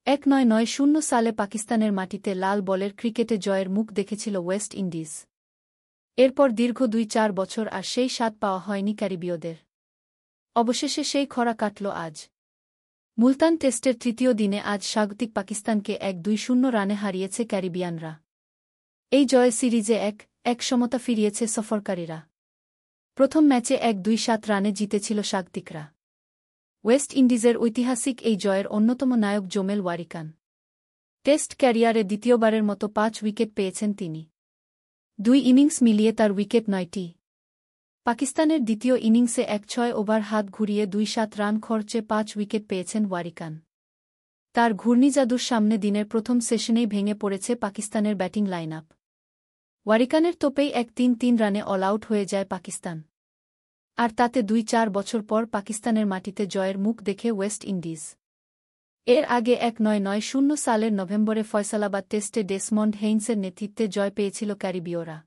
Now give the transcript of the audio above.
1990 সালে পাকিস্তানের মাটিতে লাল বলের ক্রিকেটে জয়ের মুখ দেখেছিল ওয়েস্ট ইন্ডিজ। এরপর দীর্ঘ ২-৪ বছর আর সেই স্বাদ পাওয়া হয়নি ক্যারিবীয়দের। অবশেষে সেই খরা কাটল আজ। মুলতান টেস্টের তৃতীয় দিনে আজ স্বাগতিক পাকিস্তানকে ১-২-০ রানে হারিয়েছে ক্যারিবিয়ানরা। এই জয়ে সিরিজে ১-১ সমতা ফিরিয়েছে সফরকারীরা। প্রথম ম্যাচে ১-২-৭ রানে জিতেছিল স্বাগতিকরা। ওয়েস্ট ইন্ডিজের ঐতিহাসিক এই জয়ের অন্যতম নায়ক জোমেল ওয়ারিকান। টেস্ট ক্যারিয়ারে দ্বিতীয়বারের মতো ৫ উইকেট পেয়েছেন তিনি। ২ ইনিংস মিলিয়ে তার উইকেট ৯টি। পাকিস্তানের দ্বিতীয় ইনিংসে ১-৬ ওভার হাত ঘুরিয়ে ২-৭ রান খরচে ৫ উইকেট পেয়েছেন ওয়ারিকান। তার ঘূর্ণিজাদুর সামনে দিনের প্রথম সেশনেই ভেঙে পড়েছে পাকিস্তানের ব্যাটিং লাইনআপ। ওয়ারিকানের তোপেই ১-৩ রানে অল আউট হয়ে যায় পাকিস্তান। আর তাতে ২-৪ বছর পর পাকিস্তানের মাটিতে জয়ের মুখ দেখে ওয়েস্ট ইন্ডিজ। এর আগে ১৯৯০ সালের নভেম্বরে ফয়সালাবাদ টেস্টে ডেসমন্ড হেইন্সের নেতৃত্বে জয় পেয়েছিল ক্যারিবীয়রা।